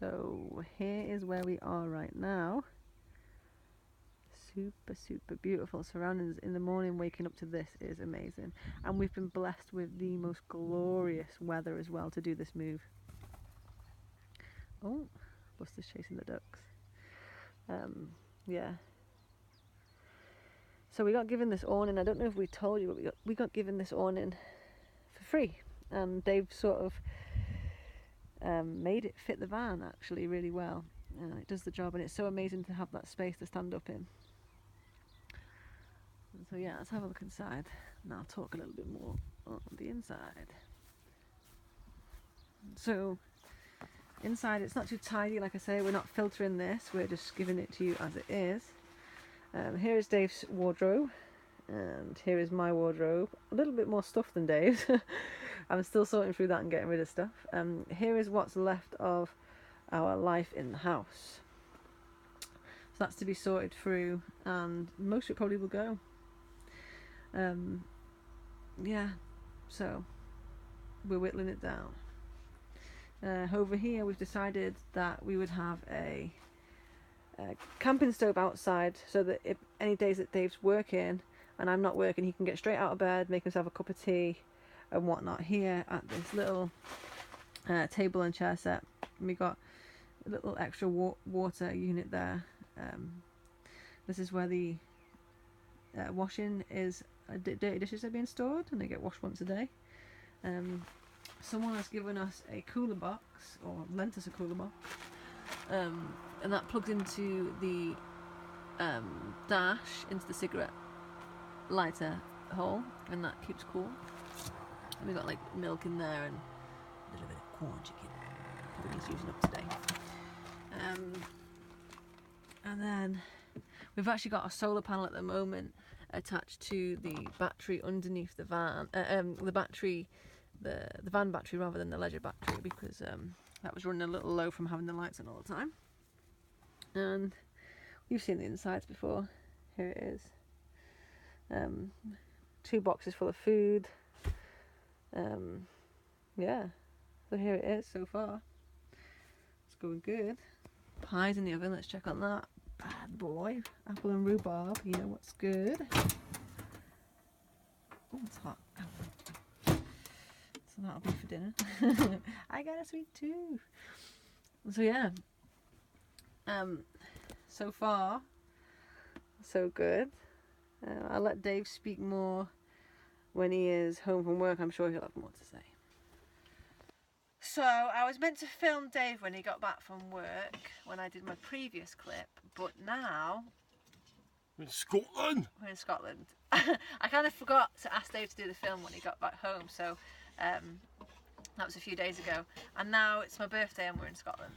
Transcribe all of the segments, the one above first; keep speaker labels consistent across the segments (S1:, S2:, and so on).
S1: So here is where we are right now. Super beautiful surroundings. In the morning, waking up to this is amazing, and we've been blessed with the most glorious weather as well to do this move. Oh, Buster's chasing the ducks. Yeah, so we got given this awning. I don't know if we told you, but we got given this awning for free, and they've sort of made it fit the van actually really well. It does the job, and it's so amazing to have that space to stand up in. So yeah, let's have a look inside and I'll talk a little bit more on the inside. So inside, it's not too tidy, like I say. We're not filtering this, we're just giving it to you as it is. Here is Dave's wardrobe, and here is my wardrobe. A little bit more stuff than Dave's. I'm still sorting through that and getting rid of stuff. Here is what's left of our life in the house. So that's to be sorted through, and most of it probably will go. Yeah, so we're whittling it down. Over here we've decided that we would have a camping stove outside, so that if any days that Dave's working and I'm not working, he can get straight out of bed, make himself a cup of tea and whatnot. Here at this little table and chair set, and we got a little extra water unit there. This is where the washing is. Dirty dishes are being stored and they get washed once a day. Someone has given us a cooler box, or lent us a cooler box, and that plugs into the dash, into the cigarette lighter hole, and that keeps cool. And we've got like milk in there and a little bit of corn chicken that he's using up today. And then we've actually got a solar panel at the moment attached to the battery underneath the van, the van battery rather than the leisure battery, because that was running a little low from having the lights on all the time. And you've seen the insides before. Here it is. 2 boxes full of food. Yeah, so here it is so far. It's going good. Pies in the oven, let's check on that. Bad boy. Apple and rhubarb, you know what's good. Oh, it's hot. So that'll be for dinner. I got a sweet tooth. So yeah, so far so good. I'll let Dave speak more when he is home from work. I'm sure he'll have more to say. So I was meant to film Dave when he got back from work, when I did my previous clip, but now
S2: we're in Scotland.
S1: We're in Scotland. I kind of forgot to ask Dave to do the film when he got back home, so that was a few days ago, and now it's my birthday and we're in Scotland.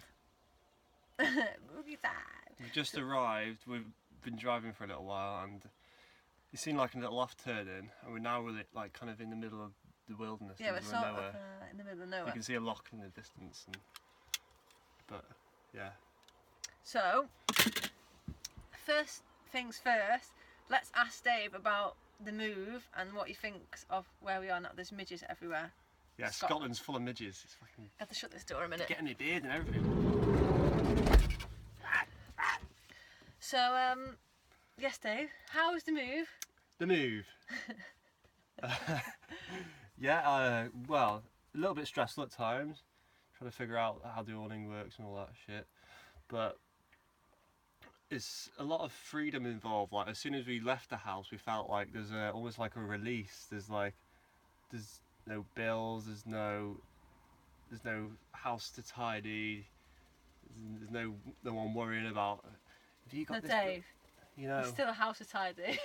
S1: Movie time.
S2: We've just arrived. We've been driving for a little while, and it seemed like a little off turning, and we're now really like kind of in the middle of the wilderness.
S1: Yeah, we're sort of in the middle of nowhere.
S2: You can see a loch in the distance, but yeah.
S1: So first things first, let's ask Dave about the move and what he thinks of where we are now. There's midges everywhere.
S2: Yeah, Scotland's full of midges. It's fucking...
S1: I have to shut this door a minute.
S2: Getting my beard and everything.
S1: So, yes, Dave, how was the move?
S2: The move? Yeah, well, a little bit stressful at times, trying to figure out how the awning works and all that shit, but it's a lot of freedom involved. Like, as soon as we left the house, we felt like there's almost like a release. There's no bills, there's no house to tidy, there's no one worrying about, have you got
S1: no,
S2: this,
S1: Dave,
S2: you know,
S1: it's still a house to tidy.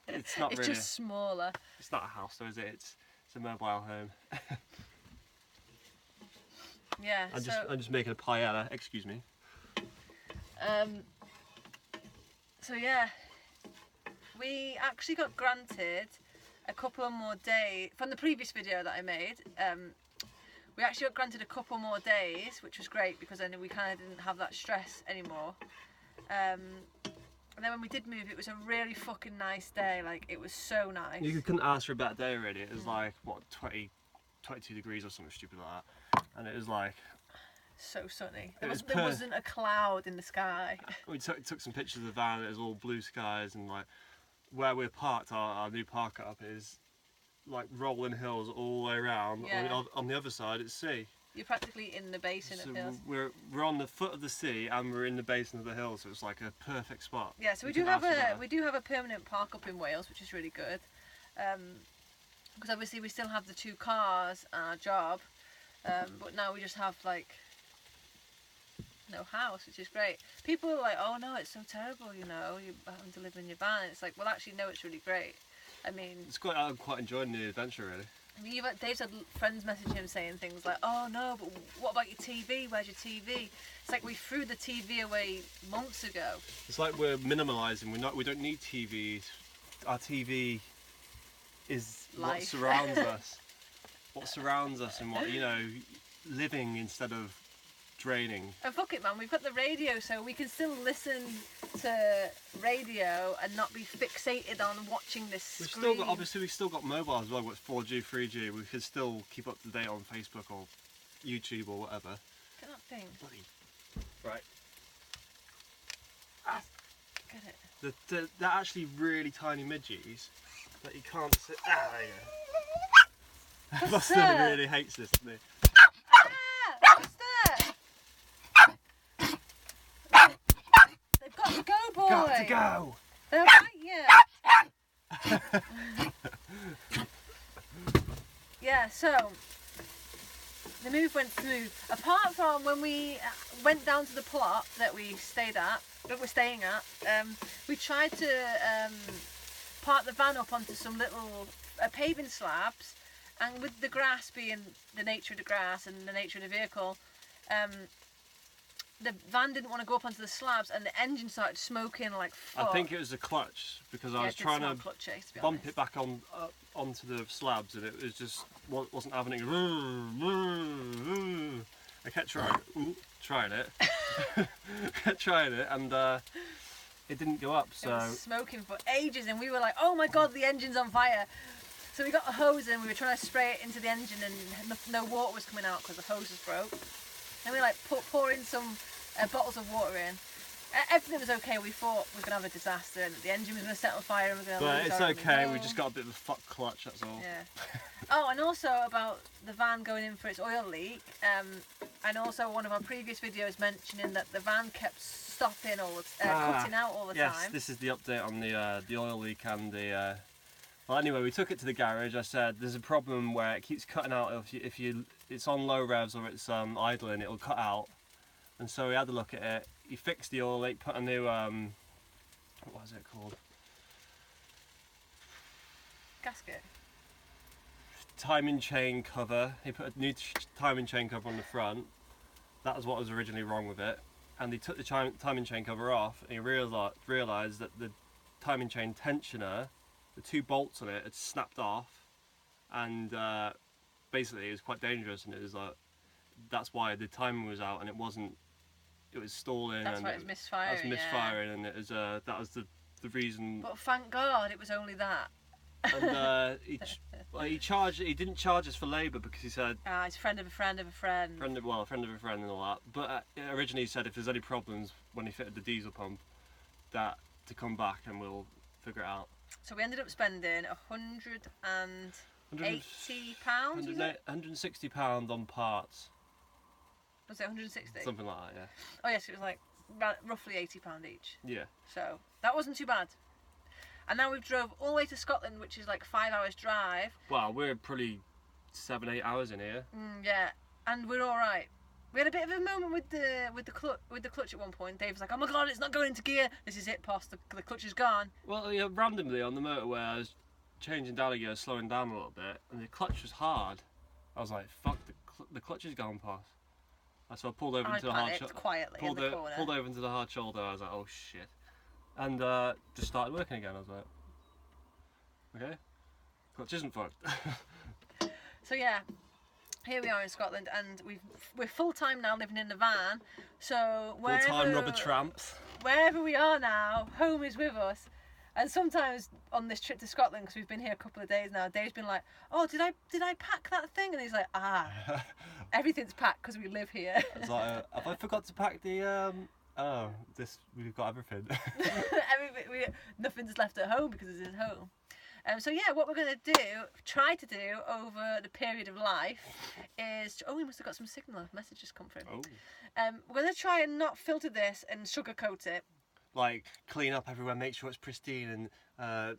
S2: It's not
S1: it's
S2: really,
S1: just smaller.
S2: It's not a house though, is it? It's a mobile home.
S1: Yeah,
S2: I'm just making a paella, excuse me.
S1: So yeah, we actually got granted a couple more days from the previous video that I made. We actually got granted a couple more days, which was great because then we kind of didn't have that stress anymore. And then when we did move, it was a really fucking nice day. Like, it was so nice.
S2: You couldn't ask for a better day already. It was like, what, 22 degrees or something stupid like that. And it was like...
S1: So sunny.
S2: It was
S1: There wasn't a cloud in the sky.
S2: We took some pictures of the van. It was all blue skies, and like where we're parked, our new park up is like rolling hills all the way around.
S1: Yeah.
S2: On the other side, it's sea.
S1: You're practically in the basin
S2: So
S1: of hills.
S2: we're on the foot of the sea, and we're in the basin of the hill, so it's like a perfect spot.
S1: Yeah, so we
S2: You
S1: do
S2: couldn't
S1: have
S2: ask for
S1: we do have a permanent park up in Wales, which is really good. Because obviously we still have the 2 cars and our job, but now we just have like no house, which is great. People are like, oh no, it's so terrible, you know, you having to live in your van. It's like, well, actually, no, it's really great. I mean,
S2: I'm quite enjoying the adventure, really.
S1: I mean, Dave's had friends message him saying things like, oh no, but what about your TV? Where's your TV? It's like we threw the TV away months ago.
S2: It's like we're minimalising. We don't need TVs. Our TV is what
S1: Life.
S2: surrounds us. What surrounds us, and what, you know, living instead of draining.
S1: And fuck it, man, we've got the radio, so we can still listen to radio and not be fixated on watching this
S2: We've
S1: screen.
S2: still got mobile as well. With 4G, 3G. We can still keep up to date on Facebook or YouTube or whatever.
S1: Get that thing.
S2: Bloody. Right.
S1: Get it.
S2: They're actually really tiny midgies that you can't see. Ah, there you go. Buster really hates this, doesn't he?
S1: Ah! Buster! They've got to go, boy!
S2: Got to go!
S1: They'll bite you! Yeah, so the move went smooth. Apart from when we went down to the plot that we're staying at, we tried to park the van up onto some little paving slabs, and with the grass being the nature of the grass and the nature of the vehicle, the van didn't want to go up onto the slabs, and the engine started smoking like fuck.
S2: I think it was the clutch, because I was trying to bump it back onto the slabs, and it was just wasn't having it. I kept trying it, and it didn't go up. So
S1: it was smoking for ages, and we were like, "Oh my god, the engine's on fire!" So we got a hose and we were trying to spray it into the engine, and no water was coming out because the hose was broke. And we like pouring some bottles of water in. Everything was okay. We thought we were going to have a disaster and the engine was going to set on fire and we're going to lose
S2: it's
S1: our
S2: okay,
S1: own.
S2: we just got a bit of a fuck clutch, that's all.
S1: Yeah. Oh, and also about the van going in for its oil leak. And also one of our previous videos mentioning that the van kept stopping cutting out all the
S2: yes,
S1: time.
S2: This is the update on the oil leak and the... Well, anyway, we took it to the garage. I said there's a problem where it keeps cutting out. If it's on low revs or it's idling, it'll cut out. And so we had a look at it. He fixed the oil leak, put a new what was it called?
S1: Gasket.
S2: Timing chain cover. He put a new timing chain cover on the front. That was what was originally wrong with it. And he took the timing chain cover off, and he realised that the timing chain tensioner, the 2 bolts on it, had snapped off, and basically it was quite dangerous, and it was like, that's why the timer was out, and it was stalling.
S1: That's
S2: and
S1: why it was misfiring.
S2: That's misfiring, and it was that was the reason.
S1: But thank God it was only that.
S2: And he didn't charge us for labour because he said
S1: he's a friend of a friend of a friend.
S2: friend of a friend and all that. But originally he said if there's any problems when he fitted the diesel pump, that to come back and we'll figure it out.
S1: So we ended up spending £180.
S2: £160 on parts.
S1: Was it 160?
S2: Something like that, yeah.
S1: Oh yes, it was like roughly £80 each.
S2: Yeah.
S1: So that wasn't too bad. And now we've drove all the way to Scotland, which is like 5 hours drive.
S2: Well, we're probably 7-8 hours in here.
S1: Yeah, and we're all right. We had a bit of a moment with the clutch at one point. Dave was like, "Oh my god, it's not going into gear. This is it, Poss. The clutch is gone."
S2: Well, yeah, randomly on the motorway, I was changing down a gear, slowing down a little bit, and the clutch was hard. I was like, "Fuck, the clutch is gone, Poss." So I pulled over into the hard shoulder.
S1: Quietly in the corner.
S2: Pulled over into the hard shoulder. I was like, "Oh shit," and just started working again. I was like, "Okay, clutch isn't fucked."
S1: So yeah. Here we are in Scotland, and we're full time now living in the van. So
S2: full-time rubber tramps.
S1: Wherever we are now, home is with us. And sometimes on this trip to Scotland, because we've been here a couple of days now, Dave's been like, "Oh, did I pack that thing?" And he's like, "Ah." Everything's packed because we live here.
S2: It's like, have I forgot to pack the we've got everything.
S1: Nothing's left at home because it's at home. So yeah, what we're going to try to do over the period of life is... Oh, we must have got some signal messages come through.
S2: Oh.
S1: We're going to try and not filter this and sugarcoat it.
S2: Like, clean up everywhere, make sure it's pristine, and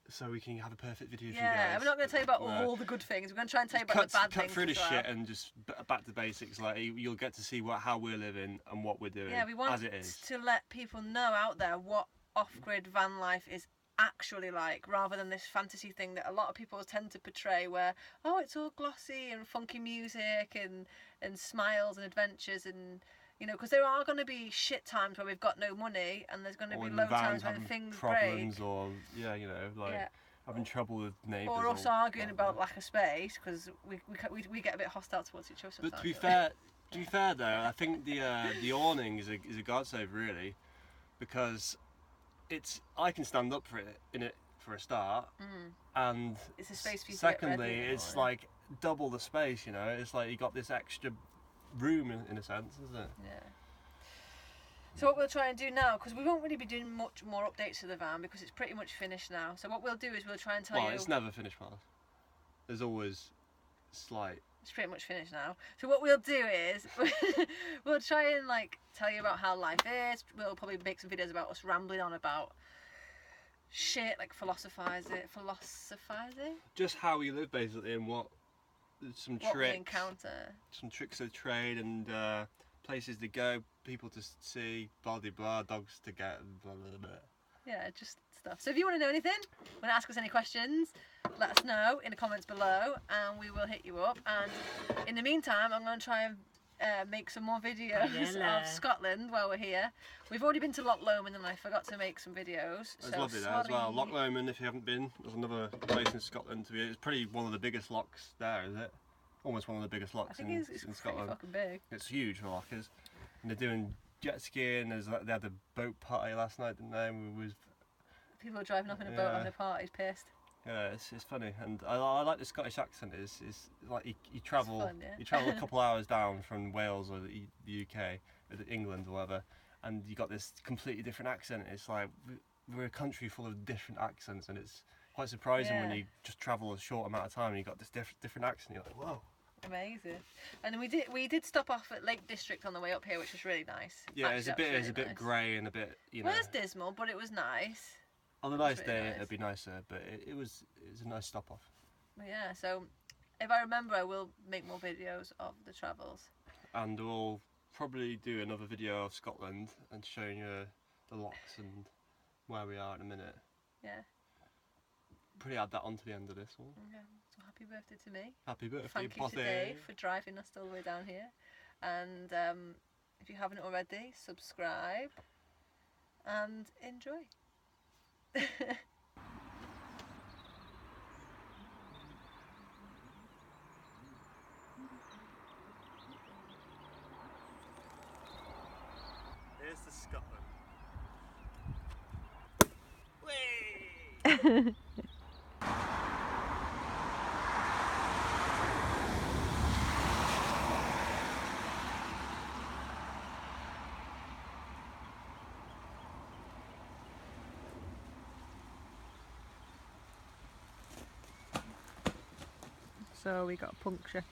S2: so we can have a perfect video for you
S1: Yeah,
S2: guys.
S1: we're not going to tell you about all the good things. We're going to try and tell you about the bad things.
S2: Cut through
S1: as
S2: the
S1: well.
S2: shit and just back to basics. Like, you'll get to see how we're living and what we're doing.
S1: Yeah, we want
S2: as it is.
S1: to let people know out there what off-grid van life is actually like, rather than this fantasy thing that a lot of people tend to portray, where it's all glossy and funky music and smiles and adventures, and because there are going to be shit times where we've got no money, and there's going to be low times when things
S2: problems
S1: break,
S2: or having trouble with neighbours,
S1: or us arguing about lack of space, because we get a bit hostile towards each other sometimes.
S2: But to be fair though, I think the awning is a godsave, really, because I can stand up in it for a start, and
S1: it's a space for you
S2: secondly,
S1: to get ready
S2: it's like double the space. It's like you got this extra room in a sense, isn't it?
S1: Yeah. So what we'll try and do now, because we won't really be doing much more updates to the van because it's pretty much finished now. So what we'll do is we'll try and tell you...
S2: Well, it's never finished, Mark. There's always slight...
S1: It's pretty much finished now. So what we'll do is we'll try and tell you about how life is. We'll probably make some videos about us rambling on about shit, like philosophizing.
S2: Just how we live, basically, and what tricks
S1: we encounter.
S2: Some tricks of the trade and places to go, people to see, blah blah blah, dogs to get, blah blah blah.
S1: Yeah, just stuff. So if you want to know anything, want to ask us any questions, let us know in the comments below, and we will hit you up. And in the meantime, I'm going to try and make some more videos of Scotland while we're here. We've already been to Loch Lomond, and I forgot to make some videos.
S2: It's lovely there as well. Loch Lomond, if you haven't been, there's another place in Scotland to be. It's probably one of the biggest lochs there, is it? Almost one of the biggest lochs in Scotland.
S1: Fucking big.
S2: It's huge for lochers. And they're doing jet skiing. They had a boat party last night, didn't they?
S1: People are driving off in a boat on a party, pissed.
S2: Yeah, it's funny, and I like the Scottish accent. It's like you travel,
S1: fun, yeah?
S2: You travel a couple hours down from Wales or the UK, or England or whatever, and you got this completely different accent. It's like we're a country full of different accents, and it's quite surprising when you just travel a short amount of time and you got this different accent. You're like, whoa.
S1: Amazing. And then we did stop off at Lake District on the way up here, which was really nice.
S2: Yeah, it's a bit grey and a bit,
S1: Well, it's dismal, but it was nice.
S2: On a nice day, it'd be nicer, but it was a nice stop off.
S1: Yeah, so if I remember, I will make more videos of the travels.
S2: And we'll probably do another video of Scotland and showing you the lochs and where we are in a minute.
S1: Yeah.
S2: Probably add that on to the end of this one.
S1: Yeah. So happy birthday to me.
S2: Happy birthday,
S1: Thank you today for driving us all the way down here. And if you haven't already, subscribe and enjoy.
S2: Here's the Scotland. Whee!
S1: So we got a puncture,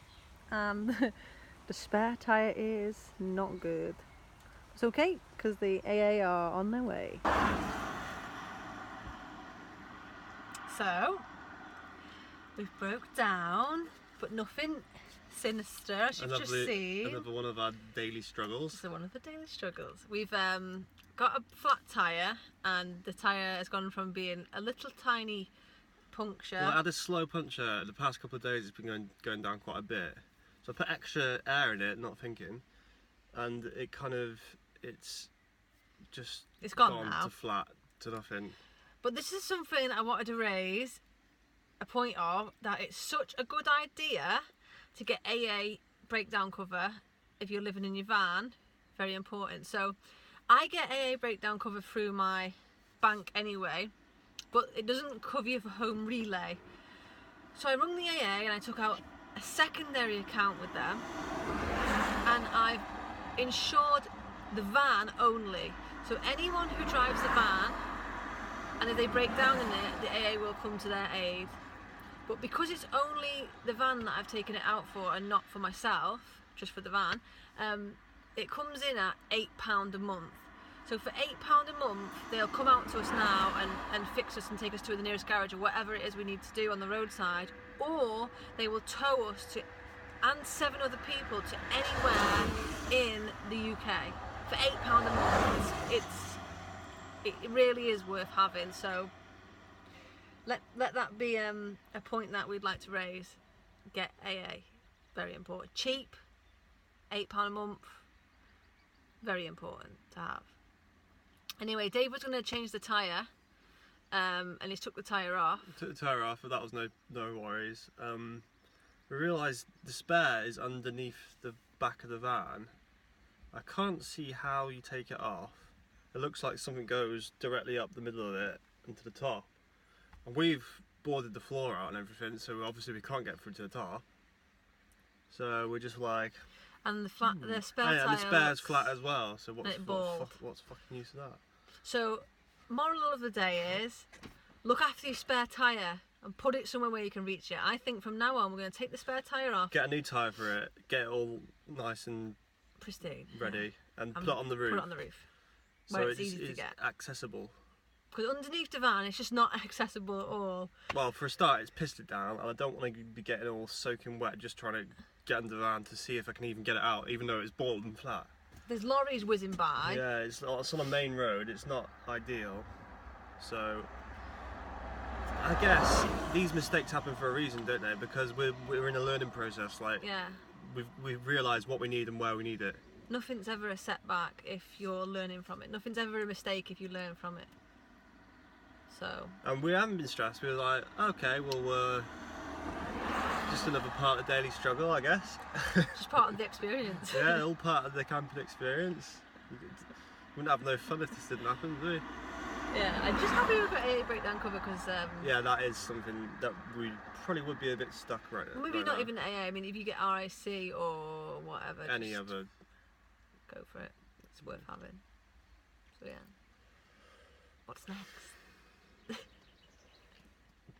S1: and the spare tyre is not good. It's okay, because the AA are on their way. So we've broke down, but nothing sinister, as you've just seen.
S2: Another one of our daily struggles.
S1: This is one of the daily struggles. We've got a flat tyre, and the tyre has gone from being a little tiny puncture.
S2: Well, I had a slow puncture. The past couple of days it's been going down quite a bit. So I put extra air in it, not thinking, and it's
S1: gone now.
S2: To flat, to nothing.
S1: But this is something I wanted to raise a point of, that it's such a good idea to get AA breakdown cover if you're living in your van. Very important. So I get AA breakdown cover through my bank anyway, but it doesn't cover you for home relay. So I rung the AA and I took out a secondary account with them, and I've insured the van only. So anyone who drives the van, and if they break down in it, the AA will come to their aid. But because it's only the van that I've taken it out for and not for myself, just for the van, it comes in at £8 a month. So for £8 a month, they'll come out to us now and fix us and take us to the nearest garage or whatever it is we need to do on the roadside, or they will tow us to, and 7 other people, to anywhere in the UK for £8 a month. It really is worth having. So let that be a point that we'd like to raise. Get AA, very important. Cheap, £8 a month, very important to have. Anyway, Dave was going to change the tyre, and he's took the tyre off.
S2: Took the tyre off, but that was no worries. We realised the spare is underneath the back of the van. I can't see how you take it off. It looks like something goes directly up the middle of it and to the top. And we've boarded the floor out and everything, so obviously we can't get through to the top. So we're just like...
S1: And the spare tyre...
S2: and the spare's flat as well, so what's fucking use of that?
S1: So, moral of the day is, look after your spare tyre and put it somewhere where you can reach it. I think from now on we're going to take the spare tyre off.
S2: Get a new tyre for it, get it all nice and...
S1: pristine.
S2: Ready, and put it on the roof.
S1: Put it on the roof. Where it's easy to get.
S2: Accessible.
S1: Because underneath the van, it's just not accessible at all.
S2: Well, for a start, it's pissed it down, and I don't want to be getting all soaking wet just trying to get under the van to see if I can even get it out, even though it's bald and flat.
S1: There's lorries whizzing by.
S2: Yeah, it's on a main road, it's not ideal. So, I guess these mistakes happen for a reason, don't they? Because we're in a learning process, like,
S1: yeah.
S2: We've realised what we need and where we need it.
S1: Nothing's ever a setback if you're learning from it. Nothing's ever a mistake if you learn from it. So. And
S2: we haven't been stressed. We were like, okay, well, just another part of the daily struggle, I guess.
S1: Just part of the experience.
S2: Yeah, all part of the camping experience. Wouldn't have no fun if this didn't happen, would we?
S1: Yeah, I'm just happy we've got a breakdown cover because...
S2: yeah, that is something that we probably would be a bit stuck right now.
S1: Maybe not even AA. I mean, if you get RIC or whatever,
S2: any other,
S1: go for it. It's worth having. So yeah. What's next?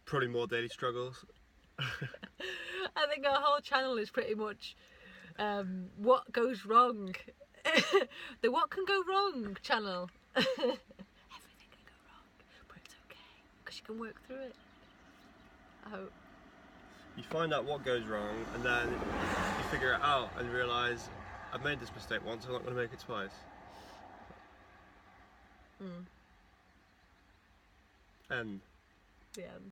S2: Probably more daily struggles.
S1: I think our whole channel is pretty much what goes wrong. The what can go wrong channel. Everything can go wrong, but it's okay because you can work through it. I hope.
S2: You find out what goes wrong, and then you figure it out and realise, I've made this mistake once, I'm not going to make it twice.
S1: Mm.
S2: End.
S1: The end.